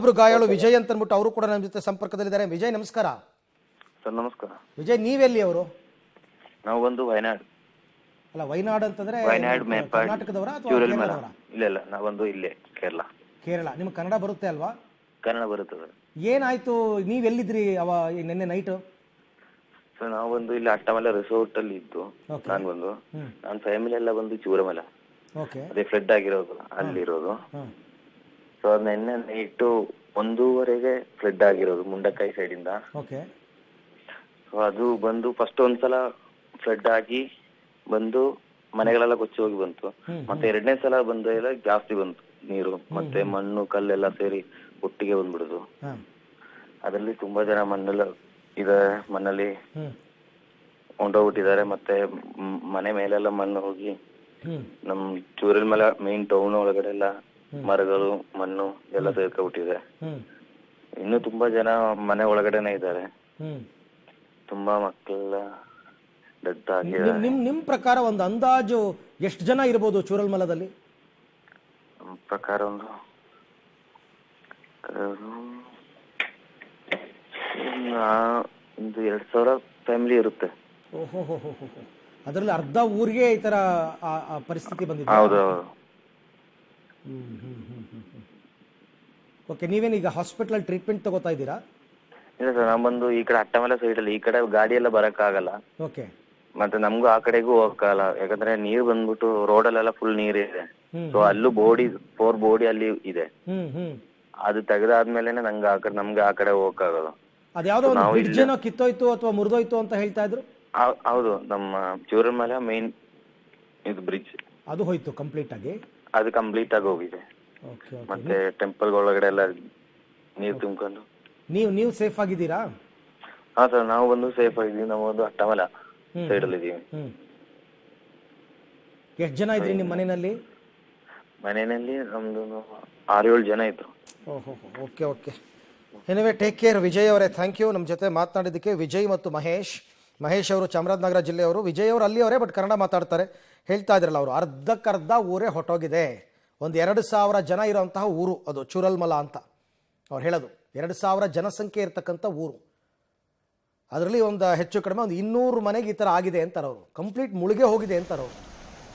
ಒಬ್ರು ಗಾಯಾಳು ವಿಜಯ್ ಅಂತ ಅಂದ್ಬಿಟ್ಟು ಅವರು ಕೂಡ ನಮ್ಮ ಜೊತೆ ಸಂಪರ್ಕದಲ್ಲಿದ್ದಾರೆ. ವಿಜಯ್ ನಮಸ್ಕಾರ. ಸರ್ ನಮಸ್ಕಾರ. ವಿಜಯ್ ನೀವೆಲ್ಲಿ ಅವರು? ನಾವು ಬಂದು ವಯನಾಡ್. ಅಲ್ಲ ವಯನಾಡ್ ಅಂತಂದ್ರೆ ವಯನಾಡ್ ಕರ್ನಾಟಕದವರ ಅಥವಾ ಕೇರಳದವರ? ಇಲ್ಲ ನಾವೊಂದು ಇಲ್ಲೇ ಕೇರಳ. ಕೇರಳ. ನಿಮ್ಗೆ ಕನ್ನಡ ಬರುತ್ತೆ ಅಲ್ವಾ? ಕನ್ನಡ ಬರುತ್ತದೆ. ಏನಾಯ್ತು, ನೀವೆಲ್ಲಿದ್ರಿ ನಿನ್ನೆ ನೈಟ್? ಸರ್ ನಾವು ಬಂದು ಇಲ್ಲಿ ಅಟ್ಟಮಲ ರಿಸೋರ್ಟ್ ಅಲ್ಲಿ ಇದ್ದು. ನಾನು ಬಂದು ನನ್ನ ಫ್ಯಾಮಿಲಿ ಎಲ್ಲ ಬಂದು ಚೂರಮಲ, ಅದೇ ಫ್ಲಡ್ ಆಗಿರೋದು ಅಲ್ಲಿರೋದು. ಸೊ ನಿನ್ನೆ ನೈಟ್ 1:30ಗೆ ಫ್ಲಡ್ ಆಗಿರೋದು ಮುಂಡಕಾಯಿ ಸೈಡ್ ಇಂದ. ಸೊ ಅದು ಬಂದು ಫಸ್ಟ್ ಒಂದ್ಸಲ ಫ್ಲಡ್ ಆಗಿ ಬಂದು ಮನೆಗಳೆಲ್ಲ ಕೊಚ್ಚಿ ಹೋಗಿ ಬಂತು. ಮತ್ತೆ ಎರಡನೇ ಸಲ ಬಂದ ಜಾಸ್ತಿ ಬಂತು ನೀರು, ಮತ್ತೆ ಮಣ್ಣು ಕಲ್ಲೆಲ್ಲ ಸೇರಿ ಒಟ್ಟಿಗೆ ಬಂದ್ಬಿಡುದು. ಅದರಲ್ಲಿ ತುಂಬಾ ಜನ ಮಣ್ಣಲ್ಲಿ ಹೊಂಟೋಗ್ಬಿಟ್ಟಿದ್ದಾರೆ. ಮತ್ತೆ ಮನೆ ಮೇಲೆಲ್ಲ ಮಣ್ಣು ಹೋಗಿ ನಮ್ ಚೂರಲ್ಮಲ ಮೇನ್ ಟೌನ್ ಒಳಗಡೆ ಎಲ್ಲ ಮರಗಳು ಮಣ್ಣು ಎಲ್ಲ ಸೇರ್ಕೊಂಡ್ಬಿಟ್ಟಿದೆ. ಇನ್ನು ತುಂಬಾ ಜನ ಮನೆ ಒಳಗಡೆನೆ ಇದ್ದಾರೆ. ತುಂಬಾ ಮಕ್ಕಳೆಲ್ಲ ಡೆತ್ ಆಗಿದೆ. ನಿಮ್ ಪ್ರಕಾರ ಒಂದು ಅಂದಾಜು ಎಷ್ಟು ಜನ ಇರ್ಬೋದು ಚೂರಲ್ಮಲದಲ್ಲಿ? ನಮ್ಮ ಪ್ರಕಾರ ಒಂದು 2,000 ಫ್ಯಾಮಿಲಿ ಇರುತ್ತೆ. ಅದರಲ್ಲಿ ಅರ್ಧ ಊರಿಗೆ ಈ ತರ ಪರಿಸ್ಥಿತಿ ಬಂದಿದೆ. ಹೌದು. ಓಕೆ, ನೀವೇನೀಗ ಹಾಸ್ಪಿಟಲ್ ಟ್ರೀಟ್ಮೆಂಟ್ ತಗೋತಾ ಇದ್ದೀರಾ? ಇಲ್ಲ ಸರ್, ನಾವು ಬಂದು ಈ ಕಡೆ ಅಟ್ಟಮಲ ಸೈಡ್ ಅಲ್ಲಿ, ಈ ಕಡೆ ಗಾಡಿ ಎಲ್ಲ ಬರಕ್ ಆಗಲ್ಲ. ಓಕೆ. ಮತ್ತೆ ನಮ್ಗೂ ಆ ಕಡೆಗೂ ಹೋಗಕ್ಕಾಗಲ್ಲ, ಯಾಕಂದ್ರೆ ನೀರ್ ಬಂದ್ಬಿಟ್ಟು ರೋಡಲ್ಲೆಲ್ಲ ಫುಲ್ ನೀರ್ ಇದೆ. ಸೊ ಅಲ್ಲೂ 4 ಬೋಡಿ ಅಲ್ಲಿ ಇದೆ. ಅದು ತೆಗೆದಾದ್ಮೇಲೆ ನಮ್ಗೆ ಆ ಕಡೆ ಹೋಗಕ್ಕಾಗೋದು. ಅದ್ಯಾವ್ದೋ ಒಂದು ಬ್ರಿಡ್ಜ್ ಏನೋ ಕಿತ್ತೋಯ್ತು ಅಥವಾ ಮುರಿದೋಯ್ತು ಅಂತ ಹೇಳ್ತಾ ಇದ್ರು. ಹೌದು, ನಮ್ಮ ಚೂರಲ್ಮಲ ಮೇನ್ ಇದು ಬ್ರಿಡ್ಜ್ ಅದು ಹೋಯ್ತು ಕಂಪ್ಲೀಟ್ ಆಗಿ. ಅದು ಕಂಪ್ಲೀಟ್ ಆಗಿ ಹೋಗಿದೆ. ಮತ್ತೆ ಟೆಂಪಲ್ ಒಳಗಡೆ ಎಲ್ಲ ನೀರ್ ತುಂಬ್ಕೊಂಡು. ನೀವು ಸೇಫ್ ಆಗಿದ್ದೀರಾ? ಹಾ ಸರ್, ನಾವು ಬಂದು ಸೇಫ್ ಆಗಿದ್ದೀವಿ. ನಾವು ಒಂದು ಅಟ್ಟಮಲ ಸೈಡ್ ಅಲ್ಲಿ ಇದೀವಿ. ಎಷ್ಟು ಜನ ಇದ್ರಿ ನಿಮ್ಮ ಮನೆಯಲ್ಲಿ? ಮನೆಯಲ್ಲಿ ನಮ್ದು 6-7 ಜನ ಇದ್ರು. Okay okay. Anyway take care Vijay ಅವರೇ. ಥ್ಯಾಂಕ್ ಯು ನಮ್ಮ ಜೊತೆ ಮಾತನಾಡಿದ್ದಕ್ಕೆ. ವಿಜಯ್ ಮತ್ತು ಮಹೇಶ್ ಅವರು ಚಾಮರಾಜನಗರ ಜಿಲ್ಲೆಯವರು. ವಿಜಯ್ ಅವರು ಅಲ್ಲಿಯವರೇ, ಬಟ್ ಕನ್ನಡ ಮಾತಾಡ್ತಾರೆ. ಹೇಳ್ತಾ ಇದ್ರಲ್ಲ ಅವರು, ಅರ್ಧಕ್ಕರ್ಧ ಊರೇ ಹೊಟ್ಟೋಗಿದೆ. ಒಂದು 2,000 ಜನ ಇರೋಂತಹ ಊರು ಅದು ಚೂರಲ್ಮಲ ಅಂತ ಅವ್ರು ಹೇಳೋದು. 2,000 ಜನಸಂಖ್ಯೆ ಇರ್ತಕ್ಕಂಥ ಊರು. ಅದರಲ್ಲಿ ಒಂದು ಹೆಚ್ಚು ಕಡಿಮೆ ಒಂದು 200 ಮನೆಗೆ ಈ ಥರ ಆಗಿದೆ ಅಂತಾರೆ ಅವರು. ಕಂಪ್ಲೀಟ್ ಮುಳುಗೆ ಹೋಗಿದೆ ಅಂತಾರೆ ಅವರು.